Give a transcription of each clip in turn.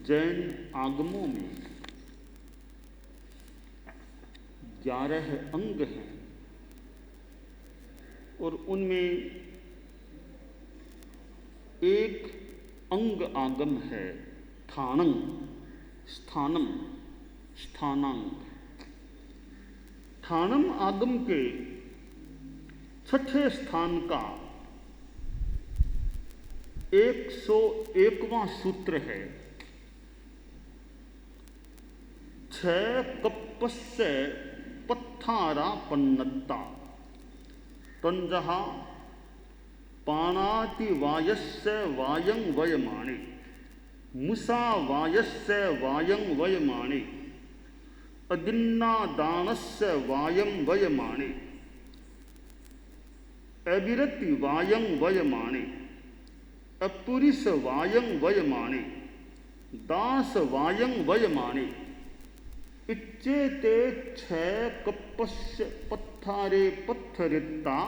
जैन आगमों में 11 अंग हैं और उनमें एक अंग आगम है थाणं, स्थानम, स्थानांग। थाणम आगम के छठे स्थान का 101वां सूत्र है। 6 कप्पस्य पत्थारा पन्नत्ता तंजहा पाणाति वायस्य वायं वयमाणे मुसा वायस्य वायं वयमाणे अदिन्ना दानस्य वायं वयमाणे अविरति वायं वयमाणे अपुरिस वायं वयमाणे दास वायं वयमाणे इच्चेते 6 कप्पस्य पत्थारे पत्थरित्ता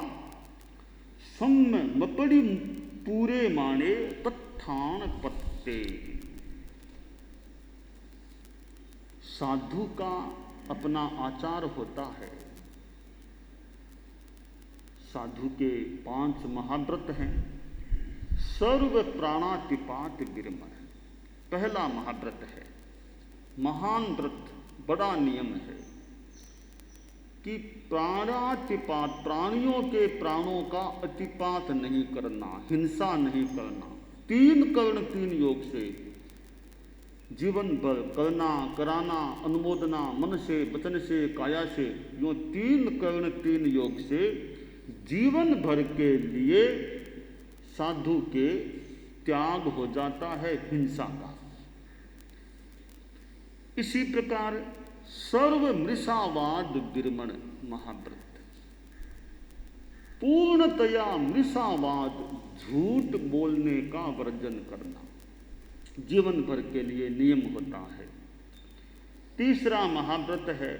सम्म मपड़ी पूरे माने तत्थान पत्ते। साधु का अपना आचार होता है। साधु के 5 महाव्रत हैं। सर्व प्राणातिपात गिरमर पहला महाव्रत है। महान व्रत, बड़ा नियम है कि प्राणातिपात, प्राणियों के प्राणों का अतिपात नहीं करना, हिंसा नहीं करना। 3 कर्ण 3 योग से जीवन भर करना, कराना, अनुमोदना, मन से, वचन से, काया से, यो 3 कर्ण 3 योग से जीवन भर के लिए साधु के त्याग हो जाता है हिंसा का। इसी प्रकार सर्व मृषावाद विरमण महाव्रत, पूर्णतया मृषावाद, झूठ बोलने का वर्जन करना जीवन भर के लिए नियम होता है। तीसरा महाव्रत है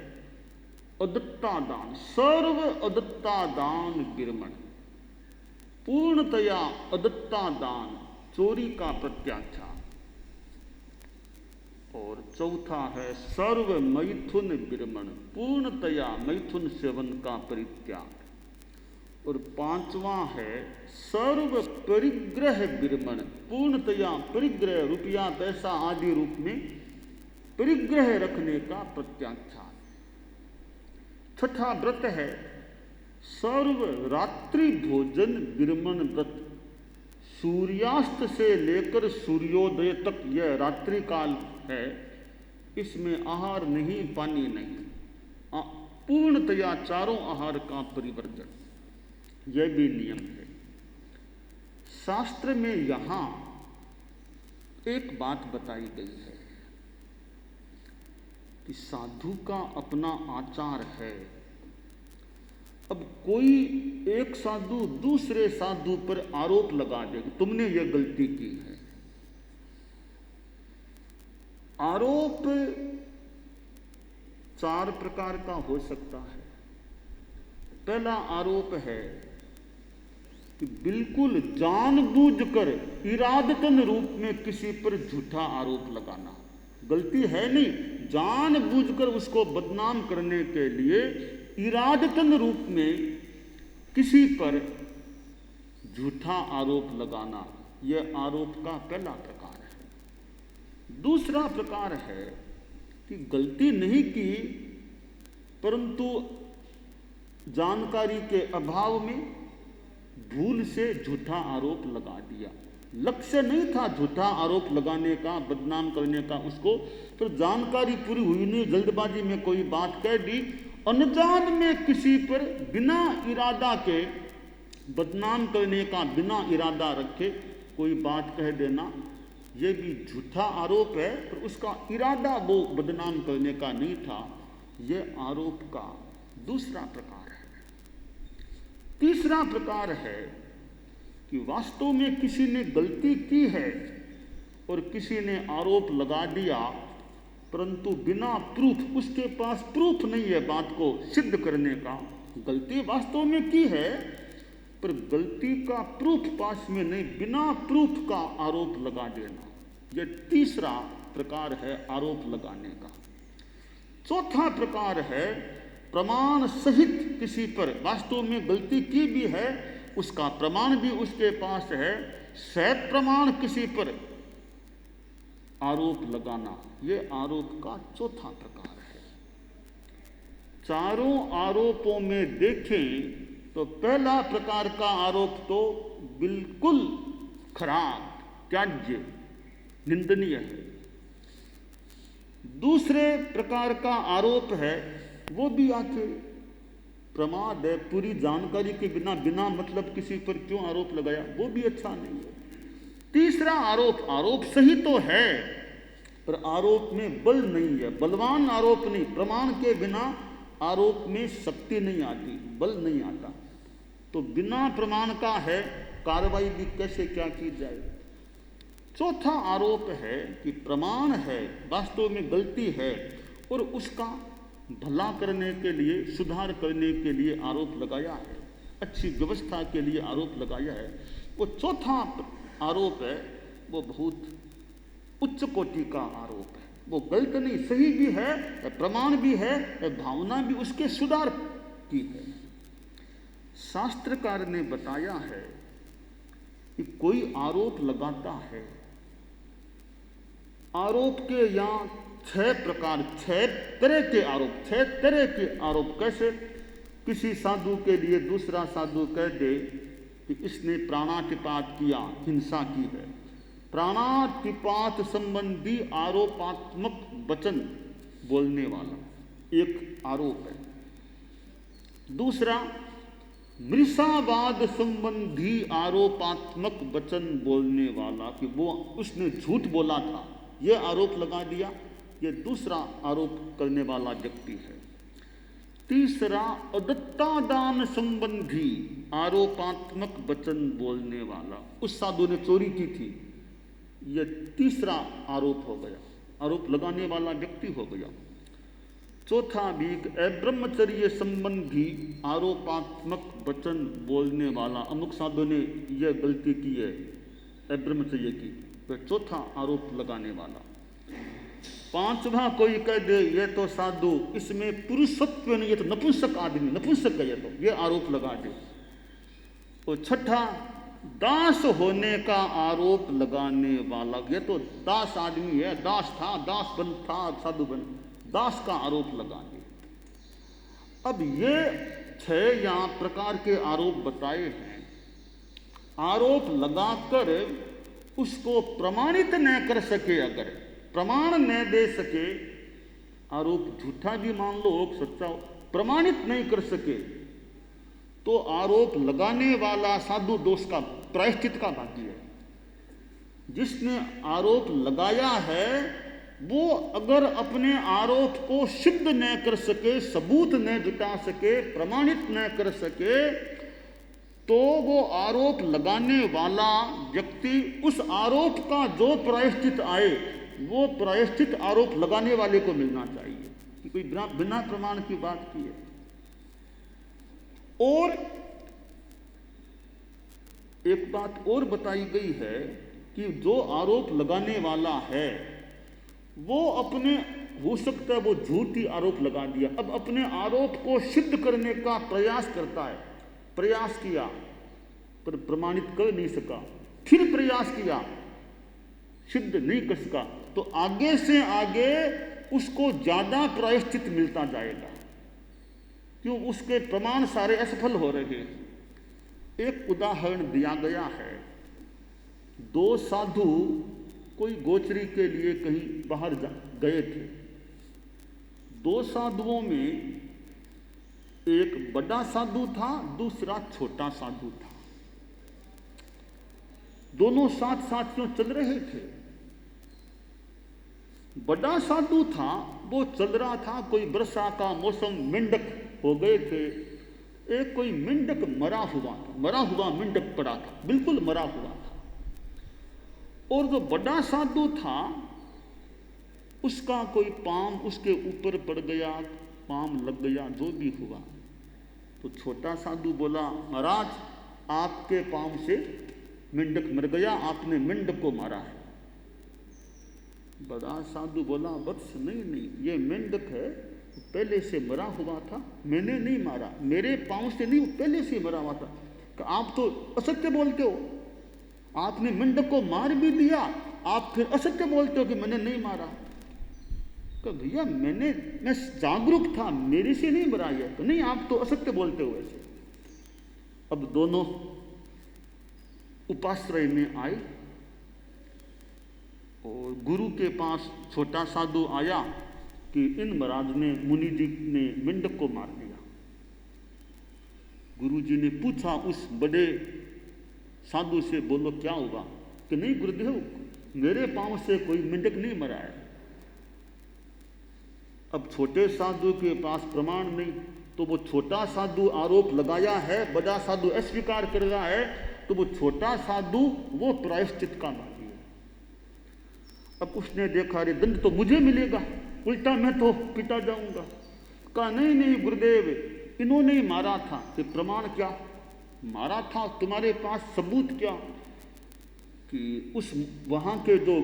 अदत्ता दान, सर्व अदत्ता दान विरमण, पूर्णतया अदत्ता दान, चोरी का प्रत्याख्यान। और चौथा है सर्व मैथुन विरमण, पूर्णतया मैथुन सेवन का परित्याग। और 5वां है सर्व परिग्रह विरमण, पूर्णतया परिग्रह, रुपया पैसा आदि रूप में परिग्रह रखने का प्रत्याख्यान। छठा व्रत है सर्व रात्रि भोजन विरमण व्रत, सूर्यास्त से लेकर सूर्योदय तक यह रात्रि काल है। इसमें आहार नहीं, पानी नहीं, पूर्णतया चारों आहार का परिवर्जन, यह भी नियम है। शास्त्र में यहां एक बात बताई गई है कि साधु का अपना आचार है। अब कोई एक साधु दूसरे साधु पर आरोप लगा दे कि तुमने यह गलती की है। आरोप 4 प्रकार का हो सकता है। पहला आरोप है कि बिल्कुल जानबूझकर इरादतन रूप में किसी पर झूठा आरोप लगाना, गलती है नहीं, जानबूझकर उसको बदनाम करने के लिए इरादतन रूप में किसी पर झूठा आरोप लगाना, यह आरोप का पहला प्रकार है। दूसरा प्रकार है कि गलती नहीं की परंतु जानकारी के अभाव में भूल से झूठा आरोप लगा दिया। लक्ष्य नहीं था झूठा आरोप लगाने का, बदनाम करने का उसको, तो जानकारी पूरी हुई नहीं, जल्दबाजी में कोई बात कह दी, अनजान में किसी पर बिना इरादा के बदनाम करने का, बिना इरादा रखे कोई बात कह देना, यह भी झूठा आरोप है, पर उसका इरादा वो बदनाम करने का नहीं था। यह आरोप का दूसरा प्रकार है। तीसरा प्रकार है कि वास्तव में किसी ने गलती की है और किसी ने आरोप लगा दिया, परंतु बिना प्रूफ, उसके पास प्रूफ नहीं है बात को सिद्ध करने का। गलती वास्तव में की है पर गलती का प्रूफ पास में नहीं, बिना प्रूफ का आरोप लगा देना, यह तीसरा प्रकार है आरोप लगाने का। चौथा प्रकार है प्रमाण सहित किसी पर वास्तव में गलती की भी है, उसका प्रमाण भी उसके पास है, सहित प्रमाण किसी पर आरोप लगाना, यह आरोप का चौथा प्रकार है। चारों आरोपों में देखें तो पहला प्रकार का आरोप तो बिल्कुल खराब, त्याज्य, निंदनीय है। दूसरे प्रकार का आरोप है वो भी आके प्रमाद है, पूरी जानकारी के बिना बिना मतलब किसी पर क्यों आरोप लगाया, वो भी अच्छा नहीं है। तीसरा आरोप, आरोप सही तो है पर आरोप में बल नहीं है, बलवान आरोप नहीं, प्रमाण के बिना आरोप में शक्ति नहीं आती, बल नहीं आता, तो बिना प्रमाण का है, कार्रवाई भी कैसे क्या की जाए। चौथा आरोप है कि प्रमाण है, वास्तव में गलती है और उसका भला करने के लिए, सुधार करने के लिए आरोप लगाया है, अच्छी व्यवस्था के लिए आरोप लगाया है, वो चौथा आरोप है, वो बहुत उच्च कोटि का आरोप है। वो गलत नहीं, सही भी है, प्रमाण भी है, भावना भी उसके सुधार की है। शास्त्रकार ने बताया है कि कोई आरोप लगाता है, आरोप के यहाँ 6 प्रकार, 6 तरह के आरोप, 6 तरह के आरोप। कैसे? किसी साधु के लिए दूसरा साधु कह दे कि इसने प्राणातिपात किया, हिंसा की है, प्राणातिपात संबंधी आरोपात्मक वचन बोलने वाला एक आरोप है। दूसरा, मृषावाद संबंधी आरोपात्मक वचन बोलने वाला कि वो उसने झूठ बोला था, यह आरोप लगा दिया, यह दूसरा आरोप करने वाला व्यक्ति है। तीसरा, अदत्तादान संबंधी आरोपात्मक वचन बोलने वाला, उस साधु ने चोरी की थी, यह तीसरा आरोप हो गया, आरोप लगाने वाला व्यक्ति हो गया। चौथा भी अब्रह्मचर्य संबंधी आरोपात्मक वचन बोलने वाला, अमुक साधु ने यह गलती की है अब्रह्मचर्य की, वह चौथा आरोप लगाने वाला। पांचवा, कोई कह दे ये तो साधु, इसमें पुरुषत्व नहीं, ये तो नपुंसक आदमी, नपुंसक है ये, तो ये आरोप लगा दे। और छठा, दास होने का आरोप लगाने वाला, ये तो दास आदमी है, दास था, दास बन था, साधु बन, दास का आरोप लगा दे। अब ये 6 यहाँ प्रकार के आरोप बताए हैं। आरोप लगाकर उसको प्रमाणित न कर सके, अगर प्रमाण न दे सके, आरोप झूठा भी मान लो हो, सच्चा हो, प्रमाणित नहीं कर सके, तो आरोप लगाने वाला साधु दोष का, प्रायश्चित का भागी है। जिसने आरोप लगाया है वो अगर अपने आरोप को सिद्ध न कर सके, सबूत न जुटा सके, प्रमाणित न कर सके, तो वो आरोप लगाने वाला व्यक्ति, उस आरोप का जो प्रायश्चित आए वो प्रायश्चित आरोप लगाने वाले को मिलना चाहिए, कि कोई बिना प्रमाण की बात की है। और एक बात और बताई गई है कि जो आरोप लगाने वाला है वो अपने, हो सकता है वो झूठी आरोप लगा दिया, अब अपने आरोप को सिद्ध करने का प्रयास करता है, प्रयास किया पर प्रमाणित कर नहीं सका, फिर प्रयास किया, सिद्ध नहीं कर सका, तो आगे से आगे उसको ज्यादा प्रायश्चित मिलता जाएगा, क्यों? उसके प्रमाण सारे असफल हो रहे हैं। एक उदाहरण दिया गया है, 2 साधु कोई गोचरी के लिए कहीं बाहर गए थे। 2 साधुओं में एक बड़ा साधु था, दूसरा छोटा साधु था। दोनों साथ साथ क्यों चल रहे थे? बड़ा साधु था, वो चल रहा था, कोई वर्षा का मौसम, मेंढक हो गए थे, एक कोई मेंढक मरा हुआ मेंढक पड़ा था, बिल्कुल मरा हुआ था। और जो बड़ा साधु था उसका कोई पाम उसके ऊपर पड़ गया, पाम लग गया, जो भी हुआ, तो छोटा साधु बोला, महाराज आपके पाम से मेंढक मर गया, आपने मेंढक को मारा है। बड़ा साधु बोला, वत्स नहीं नहीं, ये मेंढक है, पहले से मरा हुआ था, मैंने नहीं मारा, मेरे पांव से नहीं, पहले से मरा हुआ था। कि आप तो असत्य बोलते हो, आपने मेंढक को मार भी दिया, आप फिर असत्य बोलते हो कि मैंने नहीं मारा। तो भैया मैं जागरूक था, मेरे से नहीं मरा है। तो नहीं, आप तो असत्य बोलते हो ऐसे। अब दोनों उपाश्रय में आए और गुरु के पास छोटा साधु आया कि इन महाराज ने, मुनि जी ने मेंढक को मार दिया। गुरु जी ने पूछा उस बड़े साधु से, बोलो क्या हुआ? कि नहीं गुरुदेव, मेरे पांव से कोई मेंढक नहीं मरा है। अब छोटे साधु के पास प्रमाण नहीं, तो वो छोटा साधु आरोप लगाया है, बड़ा साधु अस्वीकार कर रहा है, तो वो छोटा साधु वो प्रायश्चित का भागी है। अब उसने देखा, अरे दंड तो मुझे मिलेगा, उल्टा मैं तो पिटा जाऊंगा। कहा नहीं नहीं गुरुदेव, इन्होंने ही मारा था। कि प्रमाण क्या? मारा था, तुम्हारे पास सबूत क्या? कि उस वहां के जो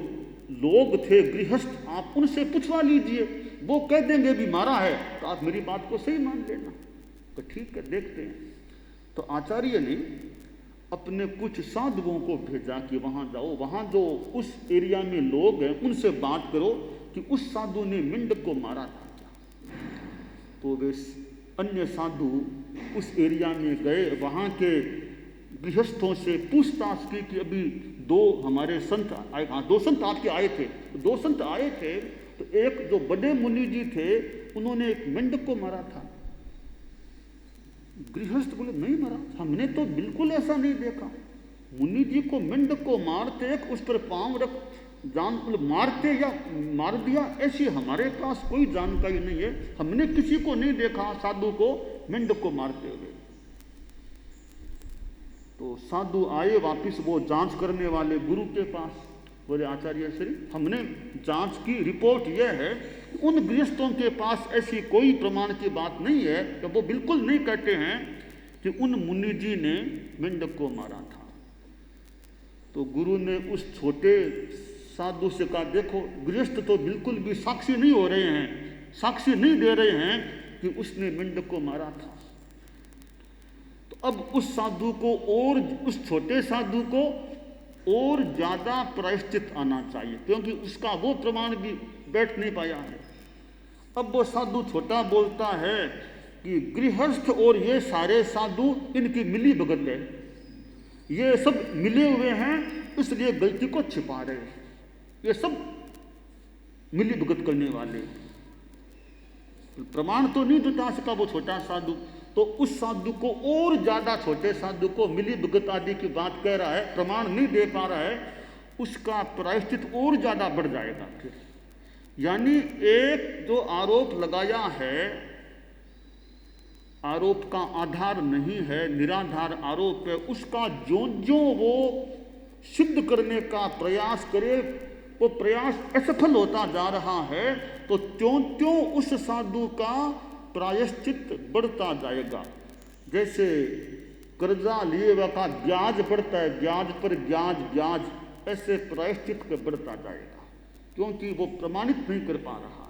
लोग थे गृहस्थ, आप उनसे पूछवा लीजिए, वो कह देंगे भी मारा है, तो आप मेरी बात को सही मान लेना। तो ठीक है, देखते हैं। तो आचार्य ने अपने कुछ साधुओं को भेजा कि वहां जाओ, वहां जो उस एरिया में लोग हैं उनसे बात करो कि उस साधु ने मेंढक को मारा था क्या। तो वे अन्य साधु उस एरिया में गए, वहां के गृहस्थों से पूछताछ की कि अभी दो हमारे संत आए। हाँ, दो संत आपके आए थे। दो संत आए थे, तो एक जो बड़े मुनि जी थे उन्होंने एक मेंढक को मारा था। गृहस्थ बोले नहीं मारा, हमने तो बिल्कुल ऐसा नहीं देखा। मुनि जी को मेंढक को मारते, उस पर पांव रख जान मारते या मार दिया, ऐसी हमारे पास कोई जानकारी नहीं है। हमने किसी को नहीं देखा साधु को मेंढक को मारते हुए। तो साधु आए वापिस, वो जांच करने वाले गुरु के पास। बोले आचार्य श्री, हमने जांच की, रिपोर्ट यह है उन गृहस्थों के पास ऐसी कोई प्रमाण की बात नहीं है, कि वो बिल्कुल नहीं कहते हैं कि उन मुनि जी ने मेंढक को मारा था। तो गुरु ने उस छोटे साधु से कहा, देखो गृहस्थ तो बिल्कुल भी साक्षी नहीं हो रहे हैं, साक्षी नहीं दे रहे हैं कि उसने मेंढक को मारा था। तो अब उस साधु को और उस छोटे साधु को और ज्यादा प्रायश्चित आना चाहिए, क्योंकि उसका वो प्रमाण भी बैठ नहीं पाया है। अब वो साधु छोटा बोलता है कि गृहस्थ और ये सारे साधु इनकी मिली भगत है, ये सब मिले हुए हैं, इसलिए गलती को छिपा रहे हैं, ये सब मिली भगत करने वाले। प्रमाण तो नहीं जुटा सका वो छोटा साधु, तो उस साधु को और ज्यादा, छोटे साधु को मिली भगत आदि की बात कह रहा है, प्रमाण नहीं दे पा रहा है, उसका प्रायश्चित और ज्यादा बढ़ जाएगा फिर। यानी एक जो आरोप लगाया है, आरोप का आधार नहीं है, निराधार आरोप है, उसका जो वो सिद्ध करने का प्रयास करे, वो प्रयास असफल होता जा रहा है, तो त्यों उस साधु का प्रायश्चित बढ़ता जाएगा। जैसे कर्जा लिए हुआ का ब्याज बढ़ता है, ब्याज पर ब्याज ब्याज, ऐसे प्रायश्चित का बढ़ता जाएगा, क्योंकि वो प्रमाणित नहीं कर पा रहा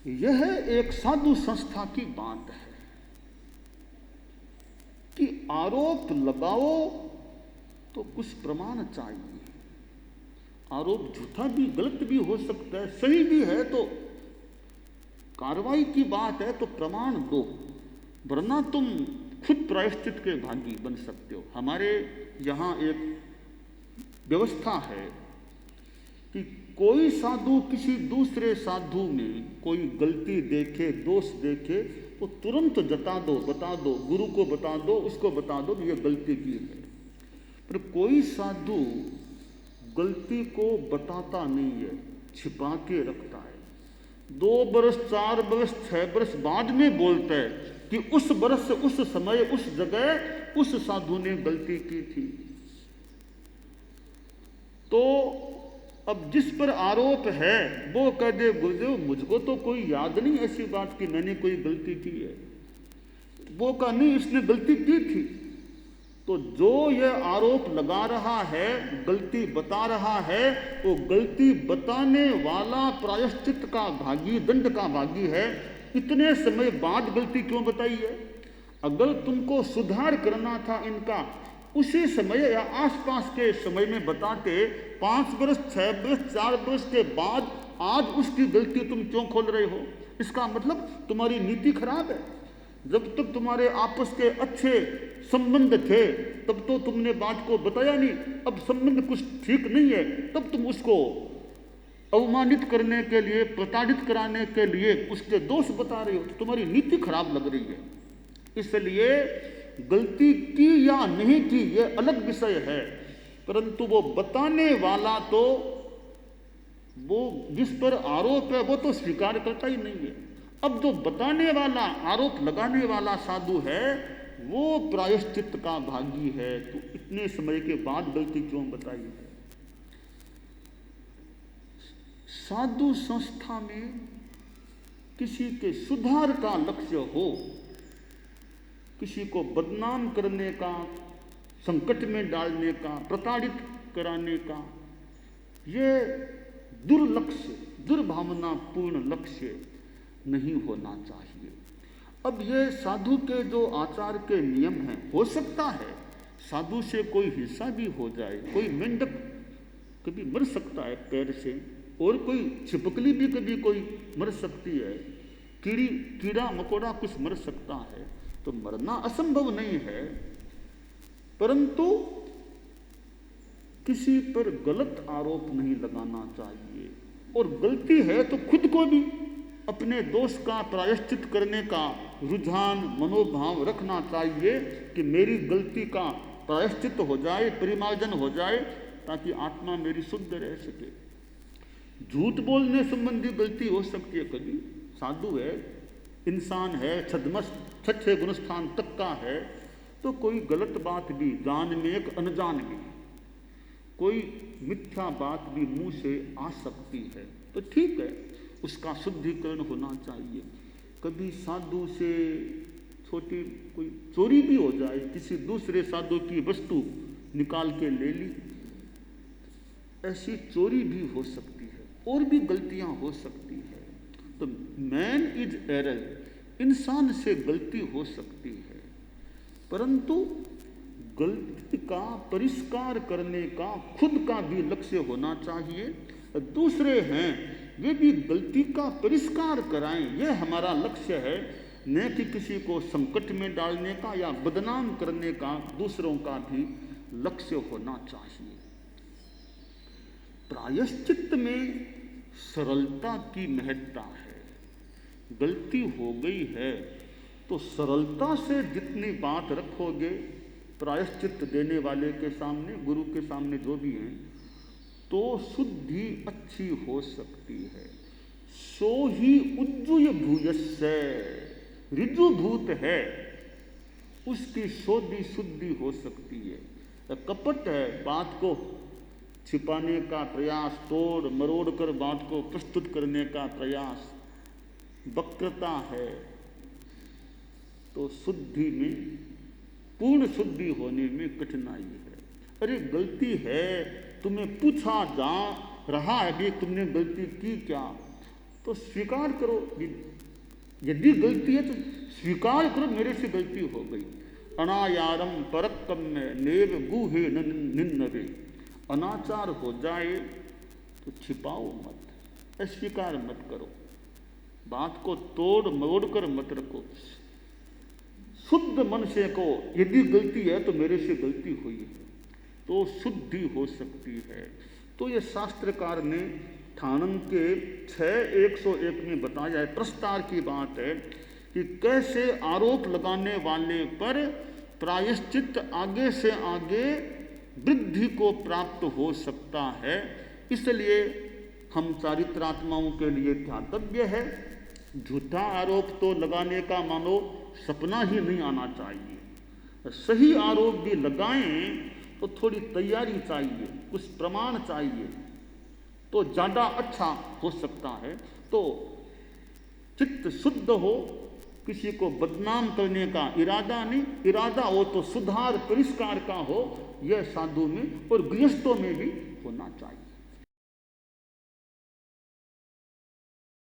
है। यह एक साधु संस्था की बात है कि आरोप लगाओ तो कुछ प्रमाण चाहिए। आरोप झूठा भी, गलत भी हो सकता है, सही भी है, तो कार्रवाई की बात है तो प्रमाण दो, वरना तुम खुद प्रायश्चित के भागी बन सकते हो। हमारे यहाँ एक व्यवस्था है कि कोई साधु किसी दूसरे साधु में कोई गलती देखे, दोष देखे, तो तुरंत जता दो, बता दो, गुरु को बता दो, उसको बता दो कि ये गलती की है। पर कोई साधु गलती को बताता नहीं है, छिपा के रखता है। 2 बरस, 4 बरस, 6 बरस बाद में बोलता है कि उस बरस, उस समय, उस जगह उस साधु ने गलती की थी। तो अब जिस पर आरोप है वो कह दे, गुरुदेव मुझको तो कोई याद नहीं ऐसी बात कि मैंने कोई गलती की है। वो कहा नहीं, इसने गलती की थी। तो जो ये आरोप लगा रहा है, गलती बता रहा है, वो गलती बताने वाला प्रायश्चित का भागी, दंड का भागी है। इतने समय बाद गलती क्यों बताई है? अगर तुमको सुधार करना था इनका, उसी समय या आसपास के समय में बताते। 5 वर्ष, 6 वर्ष, 4 वर्ष के बाद आज उसकी गलती तुम क्यों खोल रहे हो? इसका मतलब तुम्हारी नीति खराब है। जब तक तुम्हारे आपस के अच्छे संबंध थे तब तो तुमने बात को बताया नहीं। अब संबंध कुछ ठीक नहीं है तब तुम उसको अवमानित करने के लिए, प्रताड़ित कराने के लिए उसके दोष बता रहे हो। तो तुम्हारी नीति खराब लग रही है। इसलिए गलती की या नहीं की यह अलग विषय है, परंतु वो बताने वाला तो, वो जिस पर आरोप है वो तो स्वीकार करता ही नहीं है। अब जो बताने वाला, आरोप लगाने वाला साधु है, वो प्रायश्चित का भागी है। तो इतने समय के बाद गलती क्यों बताई है? साधु संस्था में किसी के सुधार का लक्ष्य हो, किसी को बदनाम करने का, संकट में डालने का, प्रताड़ित कराने का, ये दुर्लक्ष्य, दुर्भावनापूर्ण लक्ष्य नहीं होना चाहिए। अब ये साधु के जो आचार के नियम हैं, हो सकता है साधु से कोई हिंसा भी हो जाए, कोई मेंढक कभी मर सकता है पैर से, और कोई छिपकली भी कभी कोई मर सकती है, कीड़ा मकोड़ा कुछ मर सकता है, तो मरना असंभव नहीं है। परंतु किसी पर गलत आरोप नहीं लगाना चाहिए, और गलती है तो खुद को भी अपने दोष का प्रायश्चित करने का रुझान, मनोभाव रखना चाहिए कि मेरी गलती का प्रायश्चित हो जाए, परिमार्जन हो जाए, ताकि आत्मा मेरी शुद्ध रह सके। झूठ बोलने संबंधी गलती हो सकती है, कभी साधु है, इंसान है, छठे गुणस्थान तक का है, तो कोई गलत बात भी जान में, एक अनजान में कोई मिथ्या बात भी मुंह से आ सकती है, तो ठीक है, उसका शुद्धिकरण होना चाहिए। कभी साधु से छोटी कोई चोरी भी हो जाए, किसी दूसरे साधु की वस्तु निकाल के ले ली, ऐसी चोरी भी हो सकती है, और भी गलतियां हो सकती है। तो मैन इज एरर, इंसान से गलती हो सकती है, परंतु गलती का परिष्कार करने का खुद का भी लक्ष्य होना चाहिए। दूसरे हैं वे भी गलती का परिष्कार कराएं, यह हमारा लक्ष्य है, न कि किसी को संकट में डालने का या बदनाम करने का दूसरों का भी लक्ष्य होना चाहिए। प्रायश्चित में सरलता की महत्ता है। गलती हो गई है तो सरलता से जितनी बात रखोगे प्रायश्चित देने वाले के सामने, गुरु के सामने, जो भी हैं, तो शुद्धि अच्छी हो सकती है। सो ही उज्जुय भूयस्य, ऋजुभूत है, उसकी शोधि शुद्धि हो सकती है। कपट है, बात को छिपाने का प्रयास, तोड़ मरोड़ कर बात को प्रस्तुत करने का प्रयास, वक्रता है, तो शुद्धि में, पूर्ण शुद्धि होने में कठिनाई है। अरे गलती है, तुम्हें पूछा जा रहा है कि तुमने गलती की क्या, तो स्वीकार करो। यदि गलती है तो स्वीकार करो, मेरे से गलती हो गई। अनायारम परक्कम में नेव गुहे निन्नवे, अनाचार हो जाए तो छिपाओ मत, अस्वीकार मत करो, बात को तोड़ मरोड़ कर मत रखो। शुद्ध मन से को, यदि गलती है तो मेरे से गलती हुई है, तो शुद्धि हो सकती है। तो ये शास्त्रकार ने ठाणन के 6:101 में बताया है, प्रस्तार की बात है कि कैसे आरोप लगाने वाले पर प्रायश्चित आगे से आगे वृद्धि को प्राप्त हो सकता है। इसलिए हम चारित्रात्माओं के लिए ध्यातव्य है, झूठा आरोप तो लगाने का मानो सपना ही नहीं आना चाहिए। सही आरोप भी लगाएं तो थोड़ी तैयारी चाहिए, कुछ प्रमाण चाहिए, तो ज़्यादा अच्छा हो सकता है। तो चित्त शुद्ध हो, किसी को बदनाम करने का इरादा नहीं, इरादा हो तो सुधार परिष्कार का हो, यह साधु में और गृहस्थों में भी होना चाहिए।